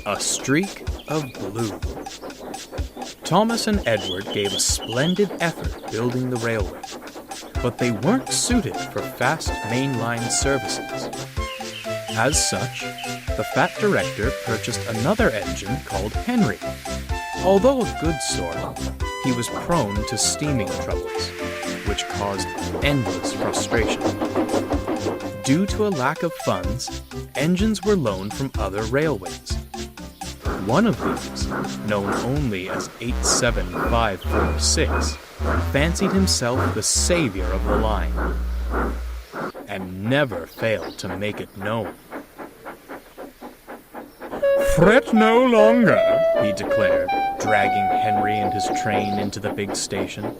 A streak of blue. Thomas and Edward gave a splendid effort building the railway, but they weren't suited for fast mainline services. As such, the Fat Director purchased another engine called Henry. Although a good sort, he was prone to steaming troubles, which caused endless frustration. Due to a lack of funds, engines were loaned from other railways. One of these, known only as 87546, fancied himself the savior of the line, and never failed to make it known. "Fret no longer," he declared, dragging Henry and his train into the big station.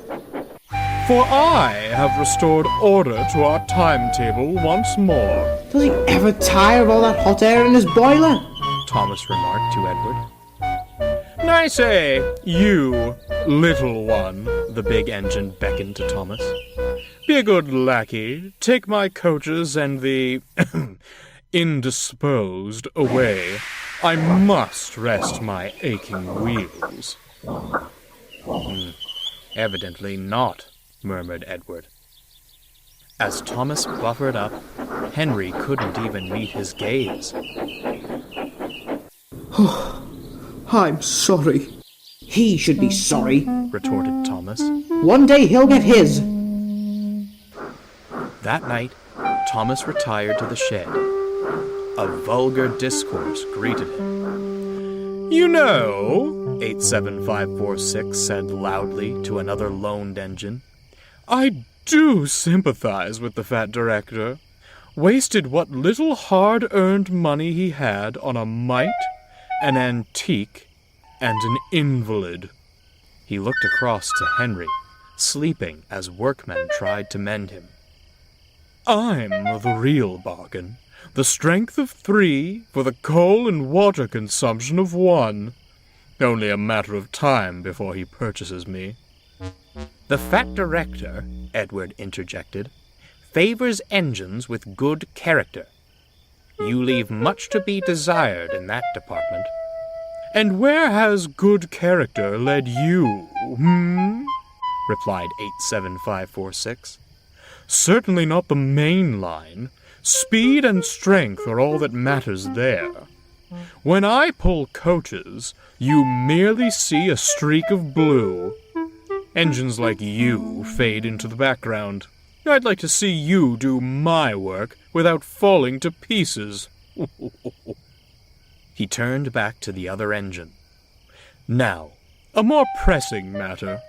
"For I have restored order to our timetable once more." Does he ever tire of all that hot air in his boiler? Thomas remarked to Edward. "I say, you, little one," the big engine beckoned to Thomas. "Be a good lackey, take my coaches and the indisposed away. I must rest my aching wheels." Evidently not," murmured Edward. As Thomas buffered up, Henry couldn't even meet his gaze. I'm sorry. He should be sorry, retorted Thomas. One day he'll get his. That night, Thomas retired to the shed. A vulgar discourse greeted him. "You know," 87546 said loudly to another loaned engine, "I do sympathize with the Fat Director. Wasted what little hard-earned money he had on a mite, an antique, and an invalid." He looked across to Henry, sleeping as workmen tried to mend him. "I'm the real bargain. The strength of 3 for the coal and water consumption of 1. Only a matter of time before he purchases me." "The Fat Director," Edward interjected, "favors engines with good character. You leave much to be desired in that department." "And where has good character led you, replied 87546. "Certainly not the main line. Speed and strength are all that matters there. When I pull coaches, you merely see a streak of blue. Engines like you fade into the background. I'd like to see you do my work without falling to pieces." He turned back to the other engine. "Now, a more pressing matter.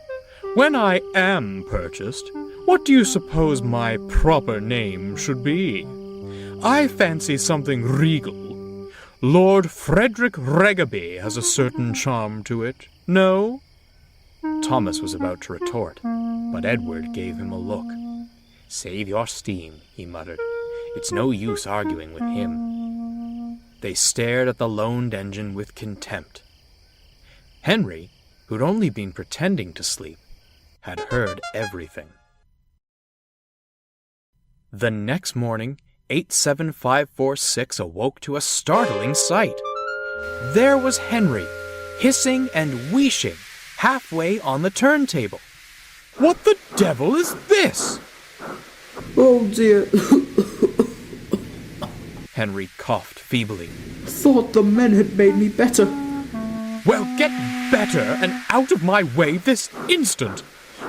When I am purchased, what do you suppose my proper name should be? I fancy something regal. Lord Frederick Regaby has a certain charm to it. No?" Thomas was about to retort, but Edward gave him a look. "Save your steam," he muttered. "It's no use arguing with him." They stared at the loaned engine with contempt. Henry, who'd only been pretending to sleep, had heard everything. The next morning, 87546 awoke to a startling sight. There was Henry, hissing and wheeshing, halfway on the turntable. "What the devil is this?" Oh dear. Henry coughed feebly. Thought the men had made me better. "Well, get better and out of my way this instant.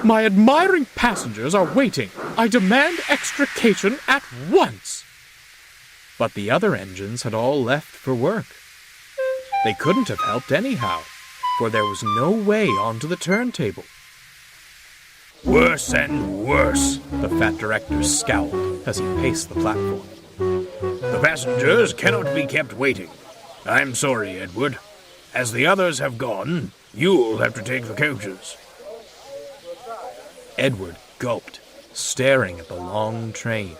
My admiring passengers are waiting. I demand extrication at once." But the other engines had all left for work. They couldn't have helped anyhow, for there was no way onto the turntable. "Worse and worse," the Fat Director scowled as he paced the platform. "The passengers cannot be kept waiting. I'm sorry, Edward. As the others have gone, you'll have to take the coaches." Edward gulped, staring at the long train.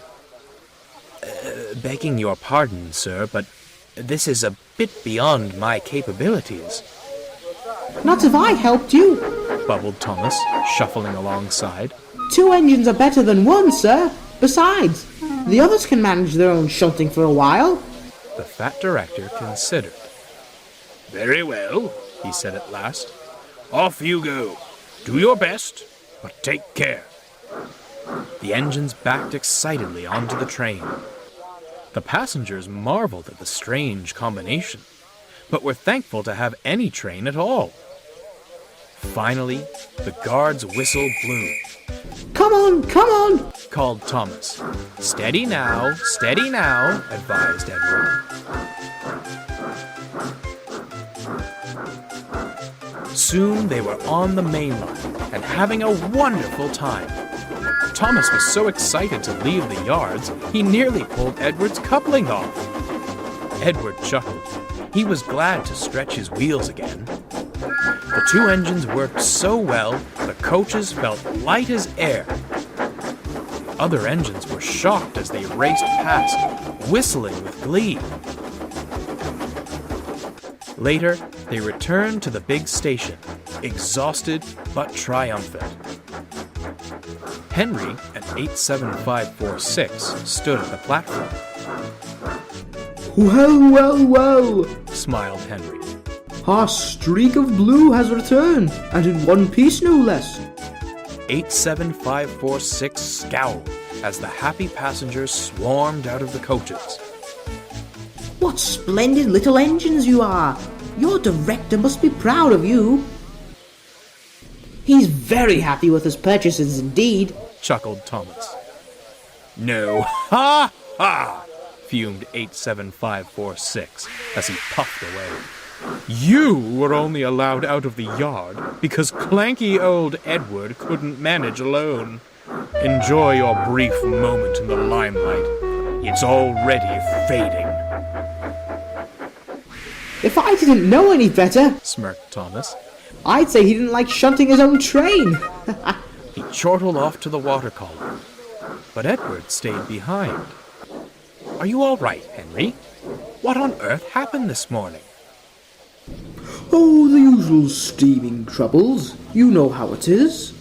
"Begging your pardon, sir, but this is a bit beyond my capabilities." Not if I helped you, bubbled Thomas, shuffling alongside. 2 engines are better than 1, sir. Besides, the others can manage their own shunting for a while. The Fat Director considered. Very well, he said at last. Off you go. Do your best, but take care. The engines backed excitedly onto the train. The passengers marveled at the strange combination, but were thankful to have any train at all. Finally, the guard's whistle blew. Come on, Called Thomas. Steady now, advised Edward. Soon they were on the main line and having a wonderful time. Thomas was so excited to leave the yards, he nearly pulled Edward's coupling off. Edward chuckled. He was glad to stretch his wheels again. The two engines worked so well, the coaches felt light as air. The other engines were shocked as they raced past, whistling with glee. Later, they returned to the big station, exhausted but triumphant. Henry and 87546 stood at the platform. Well, Smiled Henry. our streak of blue has returned, and in one piece no less. 87546 scowled as the happy passengers swarmed out of the coaches. What splendid little engines you are! Your director must be proud of you. He's very happy with his purchases indeed, Chuckled Thomas. No, ha ha! Fumed 87546 as he puffed away. You were only allowed out of the yard because clanky old Edward couldn't manage alone. Enjoy your brief moment in the limelight. It's already fading. If I didn't know any better, Smirked Thomas. I'd say he didn't like shunting his own train. He chortled off to the water column, but Edward stayed behind. Are you all right, Henry? What on earth happened this morning? Oh, the usual steaming troubles. You know how it is.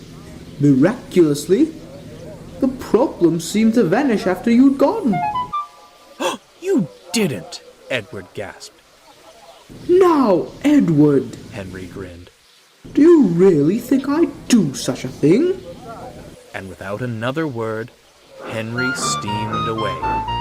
Miraculously, the problem seemed to vanish after you'd gone. You didn't, Edward gasped. Now, Edward, Henry grinned. do you really think I'd do such a thing? And without another word, Henry steamed away.